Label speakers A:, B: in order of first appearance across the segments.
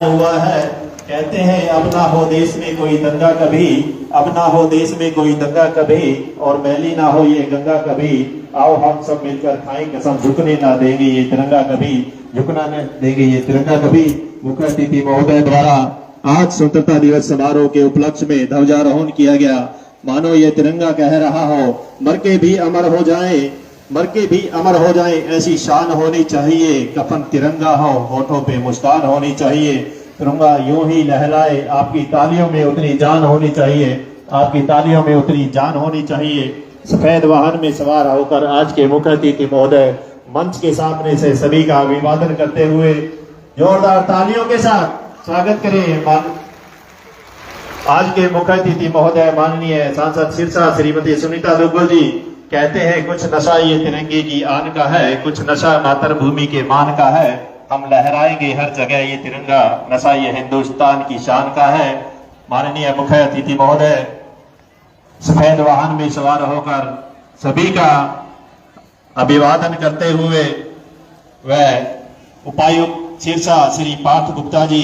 A: हुआ है। कहते हैं अब ना हो देश में कोई दंगा कभी, अब ना हो देश में कोई दंगा कभी, और मैली ना हो ये गंगा कभी। आओ हम सब मिलकर खाएं कसम, झुकने ना देंगे ये तिरंगा कभी, झुकना न देंगे ये तिरंगा कभी। मुख्य अतिथि महोदय द्वारा आज स्वतंत्रता दिवस समारोह के उपलक्ष्य में ध्वजारोहण किया गया। मानो ये तिरंगा कह रहा हो, मर के भी अमर हो जाए, मर के भी अमर हो जाए, ऐसी शान होनी चाहिए। कफन तिरंगा हो, होठों पे मुस्कान होनी चाहिए। तिरंगा यूं ही लहराए, आपकी तालियों में उतनी जान होनी चाहिए, आपकी तालियों में उतनी जान होनी चाहिए। सफेद वाहन में सवार होकर आज के मुख्य अतिथि महोदय मंच के सामने से सभी का अभिवादन करते हुए जोरदार तालियों के साथ स्वागत करें। आज के मुख्य अतिथि महोदय माननीय सांसद सिरसा श्रीमती सुनीता दुग्गल जी कहते हैं, कुछ नशा ये तिरंगे की आन का है, कुछ नशा मातृभूमि के मान का है। हम लहराएंगे हर जगह ये तिरंगा, नशा ये हिंदुस्तान की शान का है। माननीय मुख्य अतिथि महोदय सफेद वाहन में सवार होकर सभी का अभिवादन करते हुए वह उपायुक्त सिरसा श्री पार्थ गुप्ता जी,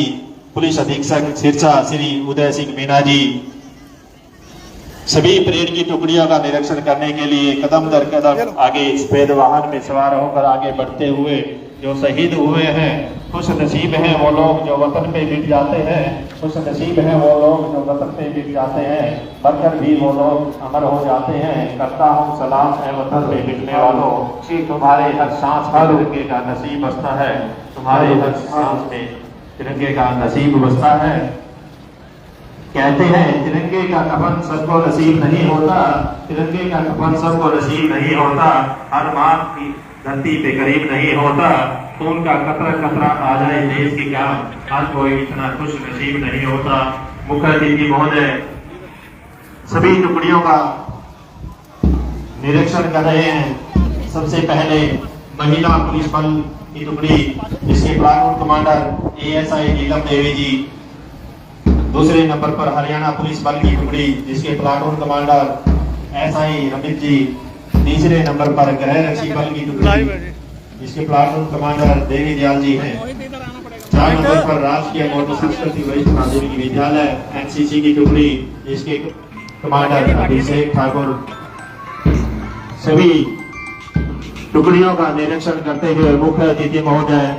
A: पुलिस अधीक्षक सिरसा श्री उदय सिंह मीना जी, सभी परेड की टुकड़ियों का निरीक्षण करने के लिए कदम दर कदम आगे सफेद वाहन में सवार होकर आगे बढ़ते हुए जो शहीद हुए हैं, खुश नसीब हैं वो लोग जो वतन पे मिट जाते हैं, खुश नसीब हैं वो लोग जो वतन पे मिट जाते हैं, मरकर भी वो लोग अमर हो जाते हैं। करता हूँ सलाम है वतन पे मिटने वालों, कि तुम्हारे हर सांस में तिरंगे का नसीब बसता है, तुम्हारे हर सांस में तिरंगे का नसीब बसता है। कहते हैं तिरंगे का कफन सबको नसीब नहीं होता, तिरंगे का कफन सबको नसीब नहीं होता, हर मां की धरती पे करीब नहीं होता। खून का कतरा कतरा आ जाए देश की क्या, हर कोई इतना खुश नसीब नहीं होता। मुख्य अतिथि महोदय सभी टुकड़ियों का निरीक्षण कर रहे हैं। सबसे पहले महिला पुलिस बल की टुकड़ी जिसके platoon commander ASI Neelam Devi जी, दूसरे नंबर पर हरियाणा पुलिस बल की टुकड़ी जिसके प्लाटून कमांडर एसआई रमित जी, तीसरे नंबर पर गृह रक्षी बल की टुकड़ी जिसके प्लाटून कमांडर देवी दयाल जी हैं, 4 नंबर पर राष्ट्रीय मोटर संस्कृति वरिष्ठ माध्यमिक विद्यालय एनसीसी की टुकड़ी जिसके कमांडर अभिषेक ठाकुर। सभी टुकड़ियों का निरीक्षण करते हुए मुख्य अतिथि महोदय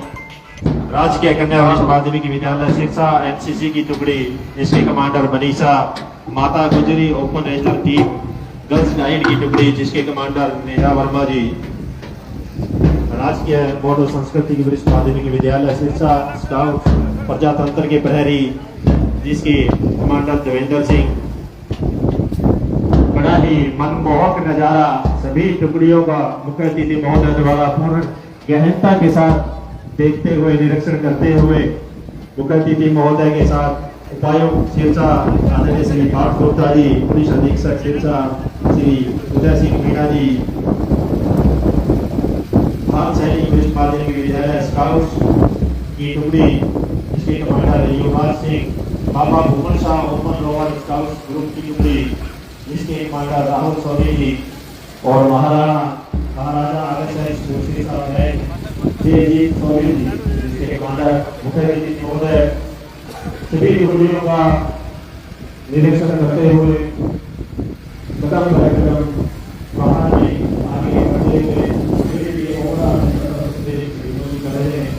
A: राजकीय कन्या वरिष्ठ माध्यमिक विद्यालय सिरसा एनसीसी की टुकड़ी जिसके कमांडर मनीषा, माता गुजरी open ranger team girls guide की टुकड़ी जिसके कमांडर नेहा वर्मा जी, राजकीय बोर्ड संस्कृति की वरिष्ठ माध्यमिक विद्यालय सिरसा स्काउट प्रजातंत्र के प्रहरी जिसके कमांडर देवेंद्र सिंह। बड़ा ही मनमोहक नजारा सभी टुकड़ियों का मुख्य अतिथि महोदय द्वारा पूर्ण गहनता के साथ देखते हुए निरीक्षण करते हुए मुख्य अतिथि महोदय के साथ उपायुक्त सिरसा आदरणीय श्री पार्थ गुप्ता जी, पुलिस अधीक्षक सिरसा श्री उदय सिंह मीना जी, भारत सैनिक वरिष्ठ माध्यमिक विद्यालय स्काउट की टुकड़ी जिसके commander Yuvraj Singh, Baba Bhuman Shah open rover scout group की टुकड़ी जिसके कमांडर राहुल सोनी जी, और महाराजा आदर्श श्री साहब है जी जिसके कमांडर मुख्य अतिथि महोदय सभी टुकड़ियों का निरीक्षण करते हुए कदम दर कदम वाहन में आगे बढ़ते हुए कर रहे हैं।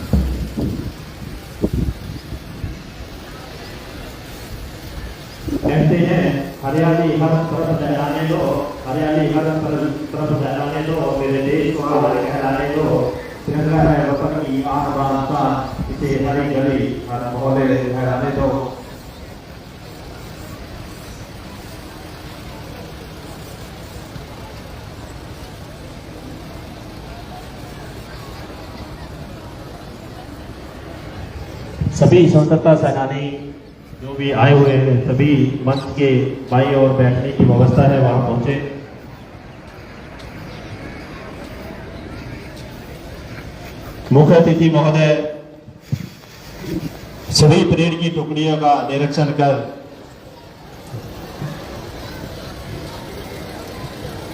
A: कहते हैं हरियाली हर तरफ लहराने दो, हरियाली हर तरफ लहराने दो, मेरे देश को लहराने दो। तिरंगा है वतन की आन बान, इसे हरी गली हर मोहल्ले लहराने दो। सभी स्वतंत्रता सेनानी जो भी आए हुए हैं सभी मंच के बाई और बैठने की व्यवस्था है वहां पहुंचे। मुख्य अतिथि महोदय सभी परेड की टुकड़ियों का निरीक्षण कर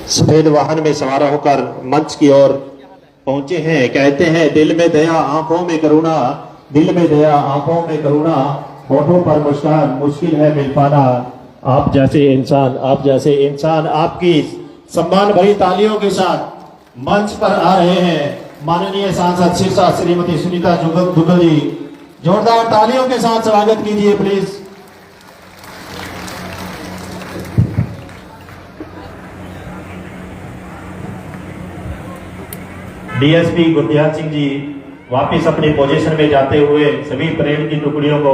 A: सफेद वाहन में सवार होकर मंच की ओर पहुंचे हैं। कहते हैं दिल में दया आंखों में करुणा, दिल में दया, आंखों में करुणा, होठों पर मुस्कान, मुश्किल है मिल पाना। आप जैसे इंसान आपकी सम्मान भरी तालियों के साथ मंच पर आ रहे हैं माननीय सांसद सिरसा श्रीमती सुनीता दुग्गल जी। जोरदार तालियों के साथ स्वागत कीजिए प्लीज। डीएसपी गुरदयाल सिंह जी वापिस अपनी पोजीशन में जाते हुए सभी परेड की टुकड़ियों को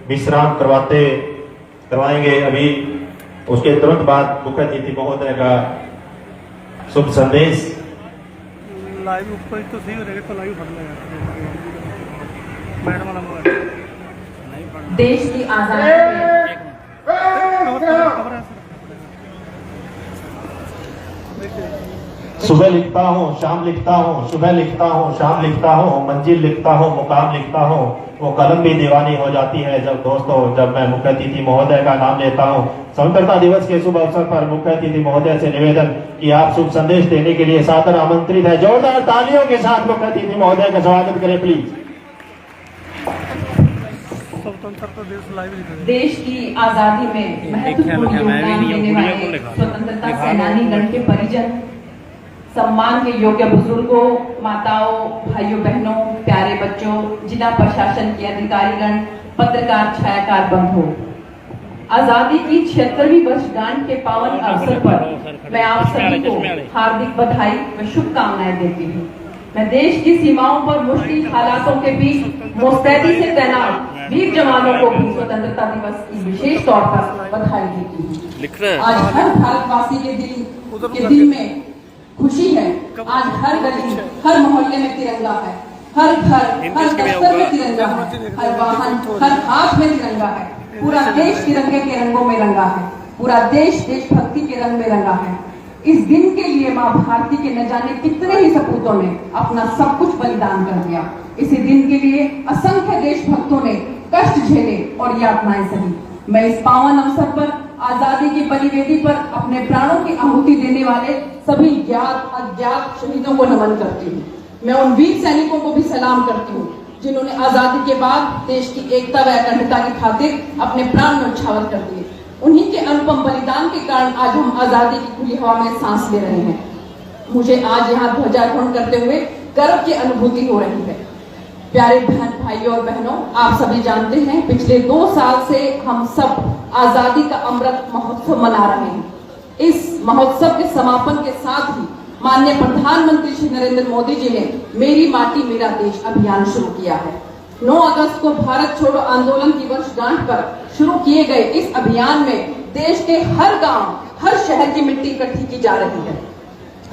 A: विश्राम करवाएंगे। अभी उसके तुरंत बाद मुख्य अतिथि महोदय का शुभ संदेश।
B: लाइव ऊपर तो सही हो जाएगा, तो लाइव फट जाएगा।
C: देश की आजादी
A: सुबह लिखता हूँ, शाम लिखता हूँ, सुबह लिखता हूँ, शाम लिखता हूँ, मंजिल लिखता हूँ, मुकाम लिखता हूँ, वो कलम भी दीवानी हो जाती है जब मैं मुख्य अतिथि महोदय का नाम लेता हूँ। स्वतंत्रता दिवस के शुभ अवसर पर मुख्य अतिथि महोदय से निवेदन कि आप शुभ संदेश देने के लिए सादर आमंत्रित है। जोरदार तालियों के साथ मुख्य अतिथि महोदय का स्वागत करें प्लीज।
C: देश की आजादी में महत्वपूर्ण योगदान देने वाले स्वतंत्रता सेनानी गण के परिजन, सम्मान के योग्य बुजुर्गों, माताओं, भाइयों बहनों, प्यारे बच्चों, जिला प्रशासन के अधिकारीगण, पत्रकार, छायाकार बंधु, आजादी की 76वीं वर्षगांठ के पावन अवसर पर मैं आप सभी को हार्दिक बधाई व शुभकामनाएं देती हूँ। मैं देश की सीमाओं पर मुश्किल हालातों के बीच मुस्तैदी से तैनात वीर जवानों को भी स्वतंत्रता दिवस की विशेष तौर पर बधाई देती हूँ। आज हर भारतवासी के दिल में खुशी है। आज हर गली, हर मोहल्ले में तिरंगा है, हर घर, हर दफ्तर में तिरंगा है, हर वाहन, हर हाथ में तिरंगा है। पूरा देश तिरंगे के रंगों में रंगा है, पूरा देश देशभक्ति के रंग में रंगा है। इस दिन के लिए माँ भारती के न जाने कितने ही सपूतों ने अपना सब कुछ बलिदान कर दिया। इसी दिन के लिए असंख्य देशभक्तों ने कष्ट झेले और यातनाएं सही। मैं इस पावन अवसर पर आजादी की बलिवेदी पर अपने प्राणों की आहुति देने वाले सभी ज्ञात अज्ञात शहीदों को नमन करती हूँ। मैं उन वीर सैनिकों को भी सलाम करती हूँ जिन्होंने आजादी के बाद देश की एकता व अखंडता की खातिर अपने प्राण न्यौछावर कर दिए। उन्हीं के अनुपम बलिदान के कारण आज हम आजादी की खुली हवा में सांस ले रहे हैं। मुझे आज यहाँ ध्वजारोहण करते हुए गर्व की अनुभूति हो रही है। प्यारे बहन भाइयों और बहनों, आप सभी जानते हैं पिछले 2 साल से हम सब आजादी का अमृत महोत्सव मना रहे हैं। इस महोत्सव के समापन के साथ ही माननीय प्रधानमंत्री श्री नरेंद्र मोदी जी ने मेरी माटी मेरा देश अभियान शुरू किया है। 9 अगस्त को भारत छोड़ो आंदोलन की वर्षगांठ पर शुरू किए गए इस अभियान में देश के हर गांव, हर शहर की मिट्टी इकट्ठी की जा रही है।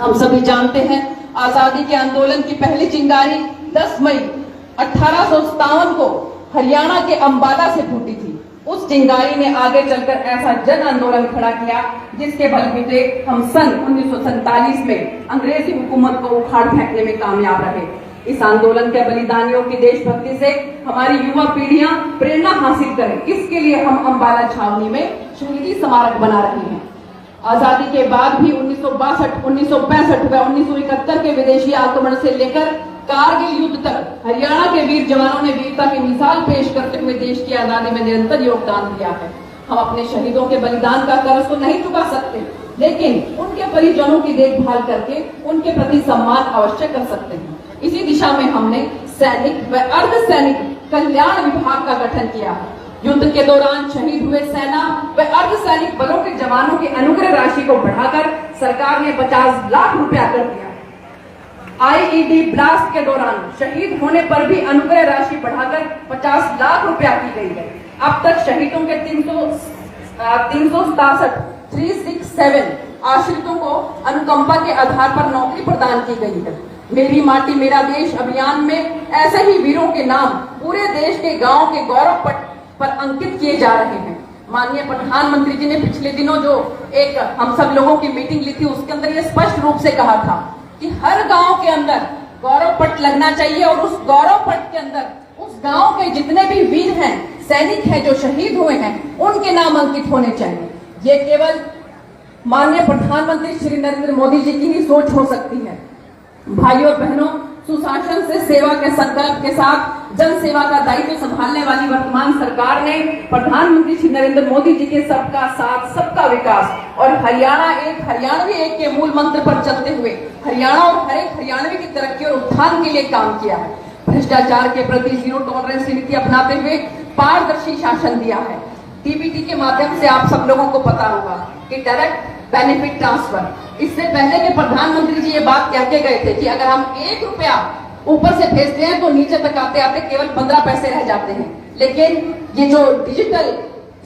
C: हम सभी जानते हैं आजादी के आंदोलन की पहली चिंगारी 10 मई 1857 को हरियाणा के अंबाला से फूटी थी। उस चिंगारी ने आगे चलकर ऐसा जन आंदोलन खड़ा किया जिसके बलबूते हम सन 1947 में अंग्रेजी हुकूमत को उखाड़ फेंकने में कामयाब रहे। इस आंदोलन के बलिदानियों की देशभक्ति से हमारी युवा पीढ़ियां प्रेरणा हासिल करें, इसके लिए हम अंबाला छावनी में शहीदी स्मारक बना रहे हैं। आजादी के बाद भी 1962, 1965 व 1971 के विदेशी आक्रमण से लेकर कारगिल युद्ध तक हरियाणा के वीर जवानों ने वीरता की मिसाल पेश करते हुए देश की आजादी में निरंतर योगदान दिया है। हम अपने शहीदों के बलिदान का कर्ज तो नहीं चुका सकते, लेकिन उनके परिजनों की देखभाल करके उनके प्रति सम्मान अवश्य कर सकते हैं। इसी दिशा में हमने सैनिक व अर्धसैनिक कल्याण विभाग का गठन किया है। युद्ध के दौरान शहीद हुए सेना व अर्धसैनिक बलों के जवानों की अनुग्रह राशि को बढ़ाकर सरकार ने 50 लाख रुपया कर दिया। आईईडी ब्लास्ट के दौरान शहीद होने पर भी अनुग्रह राशि बढ़ाकर 50 लाख रुपया की गई है। अब तक शहीदों के 367 आश्रितों को अनुकंपा के आधार पर नौकरी प्रदान की गई है। मेरी माटी मेरा देश अभियान में ऐसे ही वीरों के नाम पूरे देश के गांव के गौरव पट पर अंकित किए जा रहे हैं। माननीय प्रधानमंत्री जी ने पिछले दिनों जो एक हम सब लोगों की मीटिंग ली थी, उसके अंदर ये स्पष्ट रूप से कहा था कि हर गांव के अंदर गौरव पट लगना चाहिए और उस गौरव पट के अंदर उस गांव के जितने भी वीर हैं, सैनिक हैं जो शहीद हुए हैं, उनके नाम अंकित होने चाहिए। ये केवल माननीय प्रधानमंत्री श्री नरेंद्र मोदी जी की ही सोच हो सकती है। भाइयों और बहनों, सुशासन से सेवा के संकल्प के साथ जन सेवा का दायित्व संभालने वाली वर्तमान सरकार ने प्रधानमंत्री श्री नरेंद्र मोदी जी के सबका साथ सबका विकास और हरियाणवी एक के मूल मंत्र पर चलते हुए हरियाणा और हर एक हरियाणवी की तरक्की और उत्थान के लिए काम किया है। भ्रष्टाचार के प्रति जीरो टॉलरेंस नीति अपनाते हुए पारदर्शी शासन दिया है। डीबीटी के माध्यम से आप सब लोगों को पता होगा कि डायरेक्ट बेनिफिट ट्रांसफर, इससे पहले के प्रधानमंत्री जी ये बात कह के गए थे कि अगर हम 1 रुपया ऊपर से भेजते हैं तो नीचे तक आते आते केवल 15 पैसे रह जाते हैं। लेकिन ये जो डिजिटल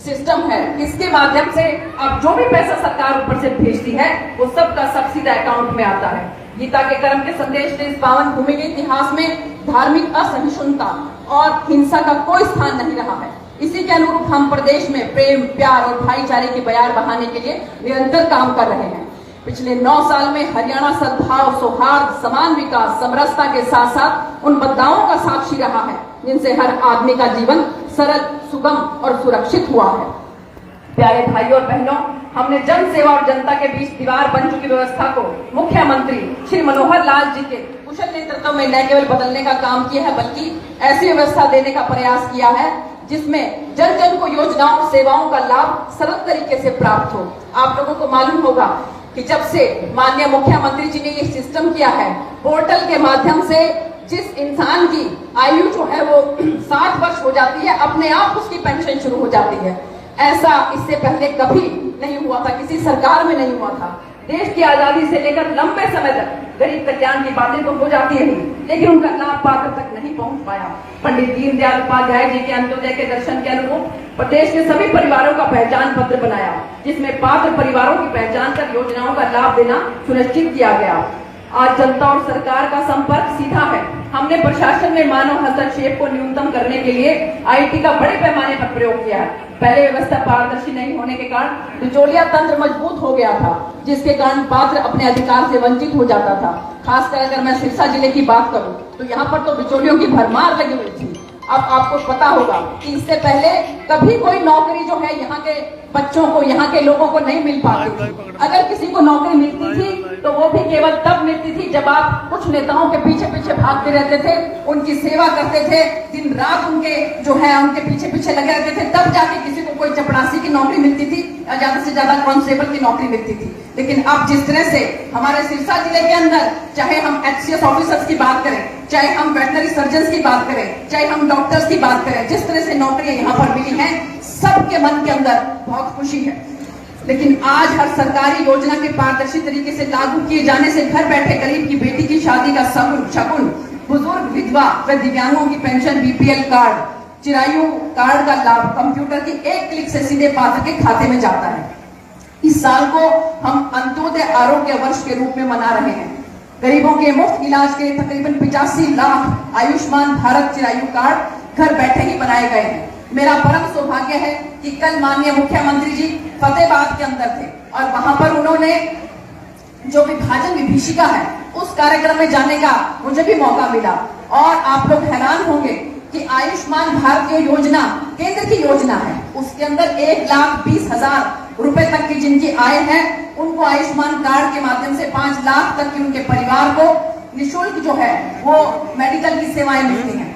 C: सिस्टम है, इसके माध्यम से अब जो भी पैसा सरकार ऊपर से भेजती है वो सबका सब सीधा अकाउंट में आता है। गीता के कर्म के संदेश से इस पावन भूमि के इतिहास में धार्मिक असहिष्णुता और हिंसा का कोई स्थान नहीं रहा है। इसी के अनुरूप हम प्रदेश में प्रेम, प्यार और भाईचारे की बयार बहाने के लिए निरंतर काम कर रहे हैं। पिछले 9 साल में हरियाणा सद्भाव, सौहार्द, समान विकास, समरसता के साथ साथ उन बदलावों का साक्षी रहा है जिनसे हर आदमी का जीवन सरल, सुगम और सुरक्षित हुआ है। प्यारे भाइयों और बहनों, हमने जन सेवा और जनता के बीच दीवार बन चुकी व्यवस्था को मुख्यमंत्री श्री मनोहर लाल जी के कुशल नेतृत्व में न केवल बदलने का काम किया है बल्कि ऐसी व्यवस्था देने का प्रयास किया है जिसमें जन जन को योजनाओं और सेवाओं का लाभ सरल तरीके से प्राप्त हो। आप लोगों को मालूम होगा कि जब से माननीय मुख्यमंत्री जी ने ये सिस्टम किया है, पोर्टल के माध्यम से जिस इंसान की आयु जो है वो 60 वर्ष हो जाती है, अपने आप उसकी पेंशन शुरू हो जाती है। ऐसा इससे पहले कभी नहीं हुआ था, किसी सरकार में नहीं हुआ था। देश की आजादी से लेकर लंबे समय तक गरीब कल्याण की बातें तो हो जाती रही, लेकिन उनका लाभ पात्र तक नहीं पहुंच पाया। पंडित दीनदयाल उपाध्याय जी के अंत्योदय के दर्शन के अनुरूप प्रदेश के सभी परिवारों का पहचान पत्र बनाया, जिसमें पात्र परिवारों की पहचान कर योजनाओं का लाभ देना सुनिश्चित किया गया। आज जनता और सरकार का संपर्क सीधा है। हमने प्रशासन में मानव हस्तक्षेप को न्यूनतम करने के लिए आईटी का बड़े पैमाने पर प्रयोग किया है। पहले व्यवस्था पारदर्शी नहीं होने के कारण बिचौलिया तंत्र मजबूत हो गया था, जिसके कारण पात्र अपने अधिकार से वंचित हो जाता था। खासकर अगर मैं सिरसा जिले की बात करूं तो यहाँ पर तो बिचौलियों की भरमार लगी हुई थी। अब आपको पता होगा कि इससे पहले कभी कोई नौकरी जो है यहाँ के बच्चों को, यहाँ के लोगों को नहीं मिल पाती थी। अगर किसी को नौकरी मिलती थी तो वो भी केवल तब मिलती थी जब आप कुछ नेताओं के पीछे पीछे भागते रहते थे, उनकी सेवा करते थे, दिन रात उनके जो है उनके पीछे पीछे लगे रहते थे, तब जाके किसी को कोई चपरासी की नौकरी मिलती थी या ज्यादा से ज्यादा कांस्टेबल की नौकरी मिलती थी। लेकिन अब जिस तरह से हमारे सिरसा जिले के अंदर, चाहे हम HCS ऑफिसर्स की बात करें, चाहे हम वेटनरी सर्जन की बात करें, चाहे हम डॉक्टर्स की बात करें, जिस तरह से नौकरियां यहाँ पर मिली हैं, सबके मन के अंदर बहुत खुशी है। लेकिन आज हर सरकारी योजना के पारदर्शी तरीके से लागू किए जाने से घर बैठे गरीब की बेटी की शादी का शगुन, बुजुर्ग, विधवा व दिव्यांगों की pension, BPL card, Chirayu card का लाभ कंप्यूटर की एक क्लिक से सीधे पात्र के खाते में जाता है। इस साल को हम अंत्योदय आरोग्य वर्ष के रूप में मना रहे हैं। गरीबों के मुफ्त इलाज के लिए तकरीबन 85 लाख आयुष्मान भारत चिरायु कार्ड घर बैठे ही बनाए गए हैं। मेरा परम सौभाग्य है कि कल माननीय मुख्यमंत्री जी फतेहाबाद के अंदर थे और वहां पर उन्होंने जो विभाजन विभीषिका है उस कार्यक्रम में जाने का मुझे भी मौका मिला। और आप लोग हैरान होंगे कि आयुष्मान भारत योजना केंद्र की योजना है, उसके अंदर 1,20,000 रुपए तक की जिनकी आय है उनको आयुष्मान कार्ड के माध्यम से 5 लाख तक की उनके परिवार को निःशुल्क जो है वो मेडिकल की सेवाएं मिलती हैं।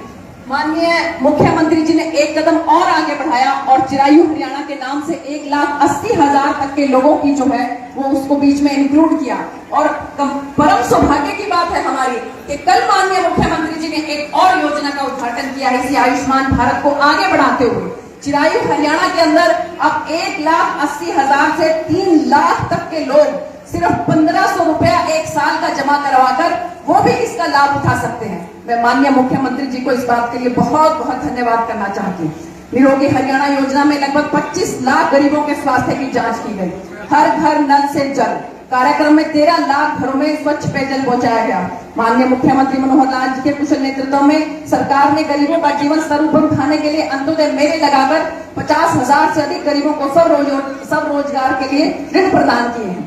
C: माननीय मुख्यमंत्री जी ने एक कदम और आगे बढ़ाया और चिरायु हरियाणा के नाम से 1,80,000 तक के लोगों की जो है वो उसको बीच में इंक्लूड किया। और परम सौभाग्य की बात है हमारी कि कल माननीय मुख्यमंत्री जी ने एक और योजना का उद्घाटन किया है। इसी आयुष्मान भारत को आगे बढ़ाते हुए चिरायु हरियाणा के अंदर अब 1,80,000 से 3 लाख तक के लोग सिर्फ 1,500 रुपया एक साल का जमा करवाकर वो भी इसका लाभ उठा सकते हैं। मैं माननीय मुख्यमंत्री जी को इस बात के लिए बहुत बहुत धन्यवाद करना चाहती हूँ। निरोगी हरियाणा योजना में लगभग 25 लाख गरीबों के स्वास्थ्य की जांच की गई। हर घर नल से जल कार्यक्रम में 13 लाख घरों में स्वच्छ पेयजल पहुंचाया गया। माननीय मुख्यमंत्री मनोहर लाल जी के कुशल नेतृत्व में सरकार ने गरीबों का जीवन स्तर ऊपर उठाने के लिए अंत्योदय मेले लगाकर 50,000 से अधिक गरीबों को स्वरोजगार के लिए ऋण प्रदान किए हैं।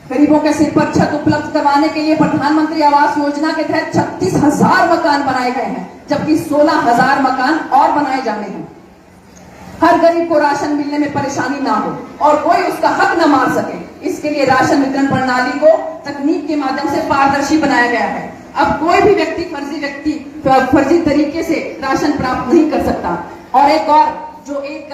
C: गरीबों के सिर पर छत उपलब्ध करवाने के लिए प्रधानमंत्री आवास योजना के तहत 36,000 मकान बनाए गए हैं, जबकि 16,000 मकान और बनाए जाने हैं। हर गरीब को राशन मिलने में परेशानी ना हो और कोई उसका हक न मार सके, इसके लिए राशन वितरण प्रणाली को तकनीक के माध्यम से पारदर्शी बनाया गया है। अब कोई भी व्यक्ति फर्जी तरीके से राशन प्राप्त नहीं कर सकता। और एक और जो एक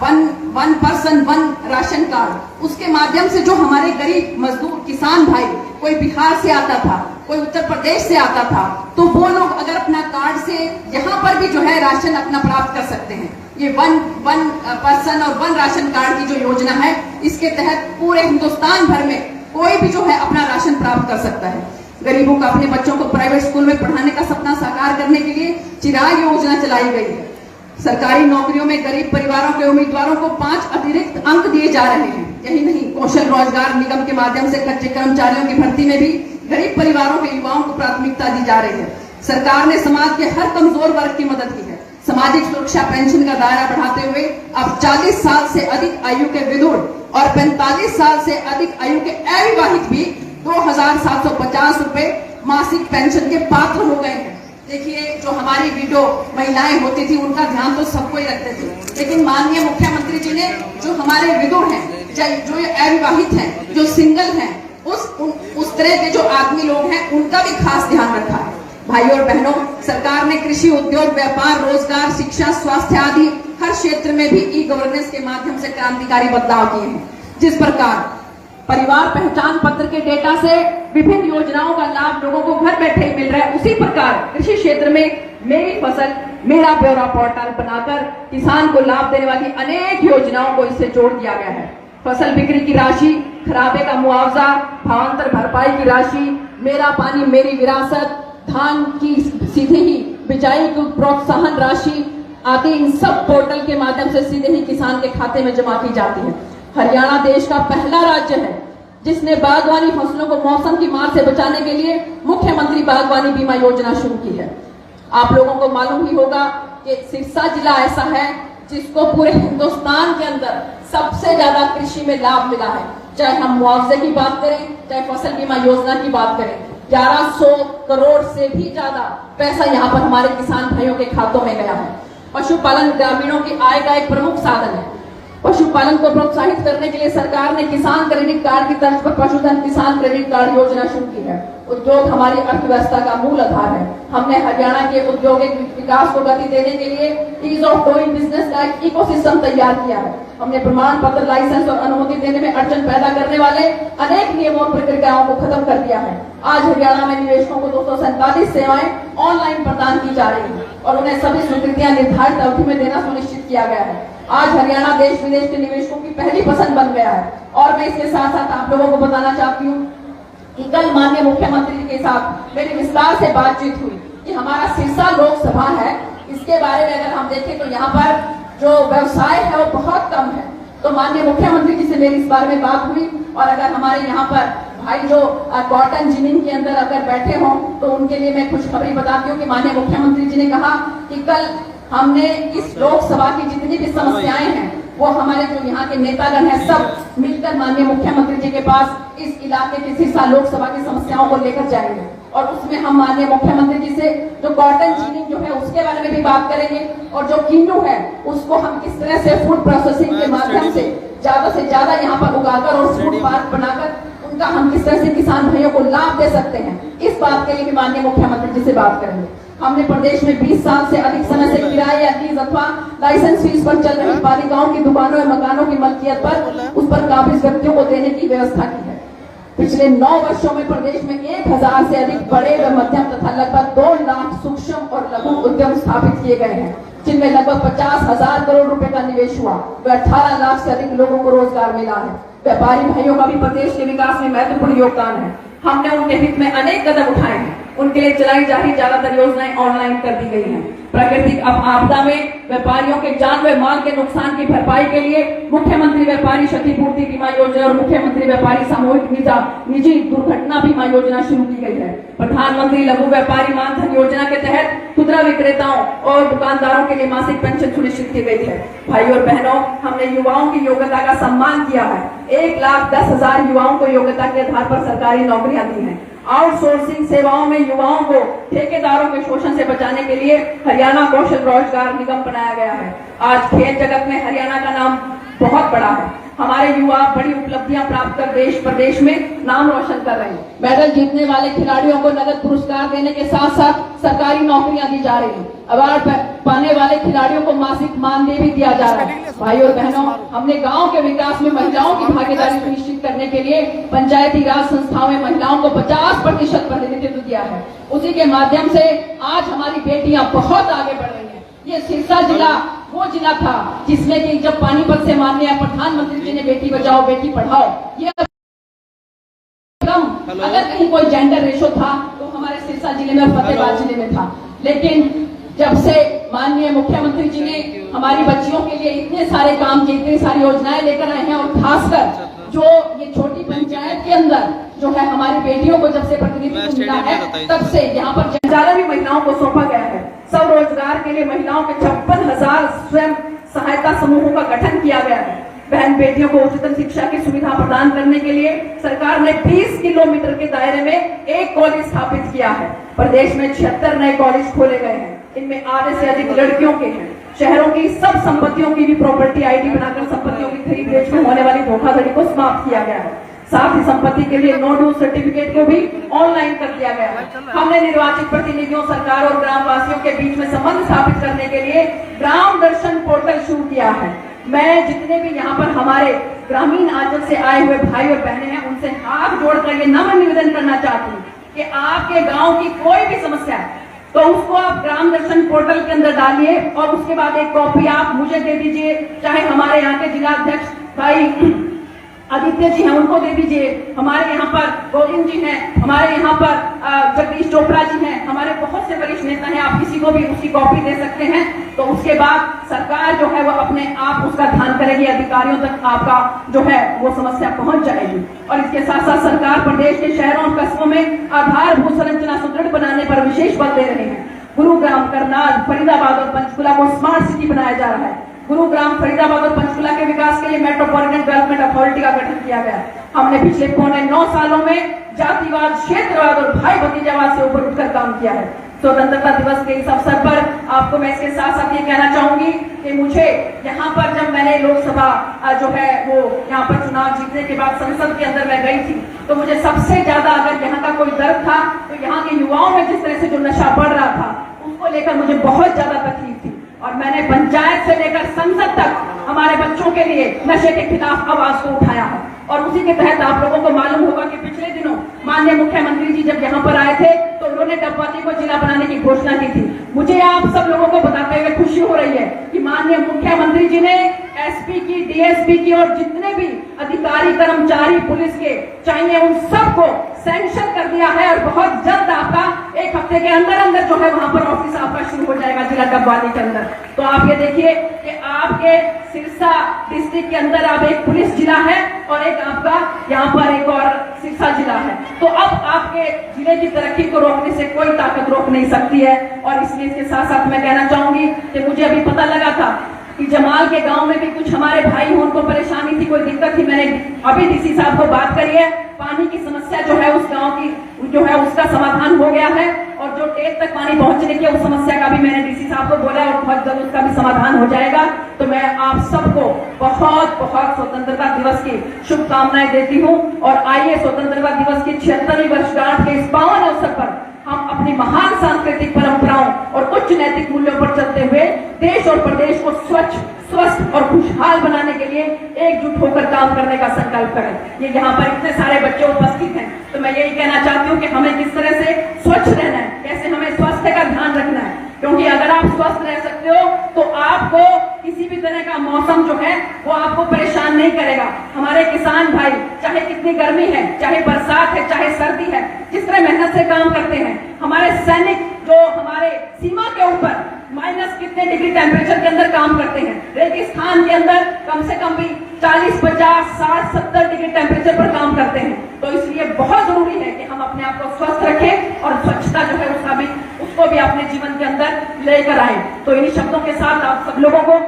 C: one person one ration card, उसके माध्यम से जो हमारे गरीब मजदूर किसान भाई, कोई बिहार से आता था, कोई उत्तर प्रदेश से आता था, तो वो लोग अगर अपना कार्ड से यहाँ पर भी जो है राशन अपना प्राप्त कर सकते हैं। ये वन पर्सन और वन राशन कार्ड की जो योजना है, इसके तहत पूरे हिंदुस्तान भर में कोई भी जो है अपना राशन प्राप्त कर सकता है। गरीबों का अपने बच्चों को प्राइवेट स्कूल में पढ़ाने का सपना साकार करने के लिए चिराग योजना चलाई गई है। सरकारी नौकरियों में गरीब परिवारों के उम्मीदवारों को 5 अतिरिक्त अंक दिए जा रहे हैं। यही नहीं, कौशल रोजगार निगम के माध्यम से कच्चे कर्मचारियों की भर्ती में भी गरीब परिवारों के युवाओं को प्राथमिकता दी जा रही है। सरकार ने समाज के हर कमजोर वर्ग की मदद की है। सामाजिक सुरक्षा पेंशन का दायरा बढ़ाते हुए अब 40 साल से अधिक आयु के विधुर और 45 साल से अधिक आयु के अविवाहित भी 2,750 रुपए मासिक पेंशन के पात्र हो गए हैं। देखिए, जो हमारी विडो महिलाएं होती थी, उनका ध्यान तो सबको ही रखते थे, लेकिन माननीय मुख्यमंत्री जी ने जो हमारे विधुर हैं, जो अविवाहित हैं, जो सिंगल हैं, उस तरह के जो आदमी लोग हैं, उनका भी खास ध्यान रखा है। भाइयों और बहनों, सरकार ने कृषि, उद्योग, व्यापार, रोजगार, शिक्षा, स्वास्थ्य आदि हर क्षेत्र में भी ई गवर्नेंस के माध्यम से क्रांतिकारी बदलाव किए हैं। जिस प्रकार परिवार पहचान पत्र के डेटा से विभिन्न योजनाओं का लाभ लोगों को घर बैठे ही मिल रहा है, उसी प्रकार कृषि क्षेत्र में मेरी फसल मेरा ब्यौरा पोर्टल बनाकर किसान को लाभ देने वाली अनेक योजनाओं को इससे जोड़ दिया गया है। फसल बिक्री की राशि, खराबे का मुआवजा, भावांतर भरपाई की राशि, मेरा पानी मेरी विरासत, धान की सीधे ही बिजाई की प्रोत्साहन राशि आदि इन सब पोर्टल के माध्यम से सीधे ही किसान के खाते में जमा की जाती है। हरियाणा देश का पहला राज्य है जिसने बागवानी फसलों को मौसम की मार से बचाने के लिए मुख्यमंत्री बागवानी बीमा योजना शुरू की है। आप लोगों को मालूम ही होगा कि सिरसा जिला ऐसा है जिसको पूरे हिंदुस्तान के अंदर सबसे ज्यादा कृषि में लाभ मिला है। चाहे हम मुआवजे की बात करें, चाहे फसल बीमा योजना की बात करें, 1100 करोड़ से भी ज्यादा पैसा यहाँ पर हमारे किसान भाइयों के खातों में गया है। पशुपालन ग्रामीणों की आय का एक प्रमुख साधन है। पशुपालन को प्रोत्साहित करने के लिए सरकार ने किसान क्रेडिट कार्ड की तर्ज पर पशुधन किसान क्रेडिट कार्ड योजना शुरू की है। उद्योग हमारी अर्थव्यवस्था का मूल आधार है। हमने हरियाणा के औद्योगिक विकास को गति देने के लिए ईज ऑफ डूइंग बिजनेस का एक इकोसिस्टम तैयार किया है। हमने प्रमाण पत्र, लाइसेंस और अनुमति देने में अड़चन पैदा करने वाले अनेक नियमों और प्रक्रियाओं को खत्म कर दिया है। आज हरियाणा में निवेशकों को 247 सेवाएं ऑनलाइन प्रदान की जा रही है और उन्हें सभी स्वीकृतियां निर्धारित अवधि में देना सुनिश्चित किया गया है। आज हरियाणा देश विदेश के निवेशकों की पहली पसंद बन गया है। और मैं इसके साथ साथ आप लोगों को बताना चाहती हूँ कि कल माननीय मुख्यमंत्री जी के साथ मेरी विस्तार से बातचीत हुई कि हमारा सिरसा लोकसभा है, इसके बारे में अगर हम देखें तो यहाँ पर जो व्यवसाय है वो बहुत कम है। तो माननीय मुख्यमंत्री जी से मेरी इस बारे में बात हुई। और अगर हमारे यहाँ पर भाई जो कॉटन जिनिंग के अंदर अगर बैठे हों तो उनके लिए मैं खुशखबरी बताती हूँ कि माननीय मुख्यमंत्री जी ने कहा कि कल हमने इस लोकसभा की जितनी भी समस्याएं हैं वो हमारे जो यहाँ के नेतागण हैं सब मिलकर माननीय मुख्यमंत्री जी के पास इस इलाके की सिरसा लोकसभा की समस्याओं को लेकर जाएंगे। और उसमें हम माननीय मुख्यमंत्री जी से जो कॉटन जिनिंग जो है उसके बारे में भी बात करेंगे और जो किन्नू है उसको हम किस तरह से फूड प्रोसेसिंग के माध्यम से ज्यादा यहाँ पर उगाकर और फूड पार्क बनाकर उनका हम किस तरह से किसान भाइयों को लाभ दे सकते हैं, इस बात के लिए भी माननीय मुख्यमंत्री जी से बात करेंगे। हमने प्रदेश में 20 साल से अधिक समय से किराए या लीज अथवा लाइसेंस फीस पर चल रही पालिकाओं की दुकानों या मकानों की मलकियत पर उस पर काबिज व्यक्तियों को देने की व्यवस्था की है। पिछले 9 वर्षों में प्रदेश में 1000 से अधिक बड़े व मध्यम तथा लगभग 2 लाख सूक्ष्म और लघु उद्यम स्थापित किए गए हैं, जिनमें लगभग 50,000 करोड़ रुपए का निवेश हुआ व 18 लाख से अधिक लोगों को रोजगार मिला है। व्यापारी भाइयों का भी प्रदेश के विकास में महत्वपूर्ण योगदान है। हमने उनके हित में अनेक कदम उठाए हैं। उनके लिए चलाई जा रही ज्यादातर योजनाएं ऑनलाइन कर दी गई हैं। प्राकृतिक आपदा में व्यापारियों के जान व माल के नुकसान की भरपाई के लिए मुख्यमंत्री व्यापारी क्षतिपूर्ति बीमा योजना और मुख्यमंत्री व्यापारी सामूहिक निजी दुर्घटना बीमा योजना शुरू की गई है। प्रधानमंत्री लघु व्यापारी मानधन योजना के तहत खुदरा विक्रेताओं और दुकानदारों के लिए मासिक पेंशन सुनिश्चित की गई है। भाइयों और बहनों, हमने युवाओं की योग्यता का सम्मान किया है। 1,10,000 युवाओं को योग्यता के आधार पर सरकारी नौकरियां दी हैं। आउटसोर्सिंग सेवाओं में युवाओं को ठेकेदारों के शोषण से बचाने के लिए हरियाणा कौशल रोजगार निगम बनाया गया है। आज खेल जगत में हरियाणा का नाम बहुत बड़ा है। हमारे युवा बड़ी उपलब्धियां प्राप्त कर देश प्रदेश में नाम रोशन कर रहे हैं। मेडल जीतने वाले खिलाड़ियों को नगद पुरस्कार देने के साथ साथ सरकारी नौकरियां दी जा रही हैं। अवार्ड पाने वाले खिलाड़ियों को मासिक मानदेय भी दिया जा रहा है। भाई और बहनों, हमने गांव के विकास में महिलाओं की भागीदारी सुनिश्चित करने के लिए पंचायती राज संस्थाओं में महिलाओं को 50% प्रतिनिधित्व दिया है। उसी के माध्यम से आज हमारी बेटियां बहुत आगे बढ़ रही हैं। ये सिरसा जिला वो जिला था जिसमें कि जब पानीपत से माननीय प्रधानमंत्री जी ने बेटी बचाओ बेटी पढ़ाओ, ये अगर कहीं कोई जेंडर रेशो था तो हमारे सिरसा जिले में और फतेहाबाद जिले में था। लेकिन जब से माननीय मुख्यमंत्री जी ने हमारी बच्चियों के लिए इतने सारे काम किए, इतनी सारी योजनाएं लेकर आए हैं और खासकर जो ये छोटी पंचायत के अंदर जो है हमारी बेटियों को जब से प्रतिनिधित्व मिला है तब से यहाँ पर जनजाला भी महिलाओं को सौंपा गया है। स्वरोजगार के लिए महिलाओं के 56,000 स्वयं सहायता समूहों का गठन किया गया है। बहन बेटियों को उच्चतम शिक्षा की सुविधा प्रदान करने के लिए सरकार ने 20 किलोमीटर के दायरे में एक कॉलेज स्थापित किया है। प्रदेश में 76 नए कॉलेज खोले गए हैं। इनमें आधे से अधिक लड़कियों के हैं। शहरों की सब संपत्तियों की भी प्रॉपर्टी आईडी बनाकर संपत्तियों की खरीद बेच में होने वाली धोखाधड़ी को समाप्त किया गया है। साथ ही संपत्ति के लिए नो ड्यू सर्टिफिकेट को भी ऑनलाइन कर दिया गया है। हमने निर्वाचित प्रतिनिधियों, सरकार और ग्रामवासियों के बीच में संबंध स्थापित करने के लिए ग्राम दर्शन पोर्टल शुरू किया है। मैं जितने भी यहाँ पर हमारे ग्रामीण आंचल से आए हुए भाई और बहनें हैं उनसे हाथ जोड़कर ये नम्र निवेदन करना चाहती हूँ कि आपके गांव की कोई भी समस्या है तो उसको आप ग्राम दर्शन पोर्टल के अंदर डालिए और उसके बाद एक कॉपी आप मुझे दे दीजिए, चाहे हमारे यहाँ के जिला अध्यक्ष भाई आदित्य जी हैं उनको दे दीजिए, हमारे यहाँ पर गोविंद जी हैं, हमारे यहाँ पर जगदीश चोपड़ा जी हैं, हमारे बहुत से वरिष्ठ नेता हैं, आप किसी को भी उसकी कॉपी दे सकते हैं। तो उसके बाद सरकार जो है वो अपने आप उसका ध्यान करेगी, अधिकारियों तक आपका जो है वो समस्या पहुंच जाएगी। और इसके साथ साथ सरकार प्रदेश के शहरों और कस्बों में आधारभूत संरचना सुदृढ़ बनाने पर विशेष बल दे रहे हैं। गुरुग्राम, करनाल, फरीदाबाद और पंचकुला को स्मार्ट सिटी बनाया जा रहा है। गुरुग्राम, फरीदाबाद और पंचकुला के विकास के लिए मेट्रोपॉलिटन डेवलपमेंट अथॉरिटी का गठन किया गया। हमने पिछले 9 सालों में जातिवाद, क्षेत्रवाद और भाई भतीजावाद से ऊपर उठकर काम किया है। स्वतंत्रता दिवस के इस अवसर पर आपको मैं इसके साथ साथ ये कहना चाहूंगी कि मुझे यहाँ पर जब मैंने लोकसभा जो है वो यहाँ पर चुनाव जीतने के बाद संसद के अंदर मैं गई थी तो मुझे सबसे ज्यादा अगर यहाँ का कोई दर्द था तो यहाँ के युवाओं में जिस तरह से जो नशा बढ़ रहा था उसको लेकर मुझे बहुत ज्यादा तकलीफ थी। और मैंने पंचायत से लेकर संसद तक हमारे बच्चों के लिए नशे के खिलाफ आवाज को उठाया है। और उसी के तहत आप लोगों को मालूम होगा कि पिछले दिनों माननीय मुख्यमंत्री जी जब यहाँ पर आए थे तो उन्होंने डबवाली को जिला बनाने की घोषणा की थी। मुझे आप सब लोगों को बताते हुए खुशी हो रही है कि माननीय मुख्यमंत्री जी ने एसपी की, डीएसपी की और जितने भी अधिकारी, कर्मचारी पुलिस के चाहिए उन सबको सैंक्शन कर दिया है। और बहुत जल्द आपका 1 हफ्ते के अंदर अंदर जो है वहां पर ऑफिस आपका शुरू हो जाएगा जिला डबवाली के अंदर। तो आप ये देखिए कि आपके सिरसा डिस्ट्रिक्ट के अंदर आप एक पुलिस जिला है और एक आपका यहाँ पर एक और सिरसा जिला है। तो अब आपके जिले की तरक्की को रोकने से कोई ताकत रोक नहीं सकती है। और इसलिए इसके साथ साथ मैं कहना चाहूंगी कि मुझे अभी पता लगा था कि जमाल के गांव में भी कुछ हमारे भाई हैं, उनको परेशानी थी, कोई दिक्कत थी। मैंने अभी डीसी साहब को बात करी है, पानी की समस्या जो है उस गांव की जो है उसका समाधान हो गया है। और जो टेप तक पानी पहुंचने की उस समस्या का भी मैंने डीसी साहब को बोला और बहुत जल्द उसका भी समाधान हो जाएगा। तो मैं आप सबको बहुत बहुत स्वतंत्रता दिवस की शुभकामनाएं देती हूँ। और आइए स्वतंत्रता दिवस की 76वीं वर्षगांठ के इस पावन अवसर पर हम अपनी महान सांस्कृतिक परंपराओं और उच्च नैतिक मूल्यों पर चलते हुए देश और प्रदेश को स्वच्छ, स्वस्थ और खुशहाल बनाने के लिए एकजुट होकर काम करने का संकल्प करें। ये यहाँ पर इतने सारे बच्चे उपस्थित हैं तो मैं यही कहना चाहती हूँ कि हमें किस तरह से स्वच्छ रहना है, कैसे हमें स्वास्थ्य का ध्यान रखना है। क्योंकि अगर आप स्वस्थ रह सकते हो तो आपको किसी भी तरह का मौसम जो है वो आपको परेशान नहीं करेगा। हमारे किसान भाई चाहे कितनी गर्मी है, चाहे बरसात है, चाहे सर्दी है, जिस तरह मेहनत से काम करते हैं, हमारे सैनिक जो हमारे सीमा के ऊपर माइनस कितने डिग्री टेम्परेचर के अंदर काम करते हैं, रेगिस्तान के अंदर कम से कम भी 40, 50, 60, 70 डिग्री टेम्परेचर पर काम करते हैं। तो इसलिए बहुत जरूरी है कि हम अपने आप को स्वस्थ रखें और स्वच्छता जो है उसको भी अपने जीवन के अंदर लेकर आए। तो इन्हीं शब्दों के साथ आप सब लोगों को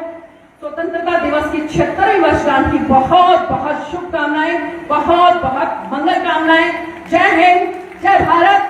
C: स्वतंत्रता दिवस की 76वीं वर्षगांठ की बहुत बहुत शुभकामनाएं, बहुत बहुत मंगल कामनाएं। जय हिंद, जय भारत।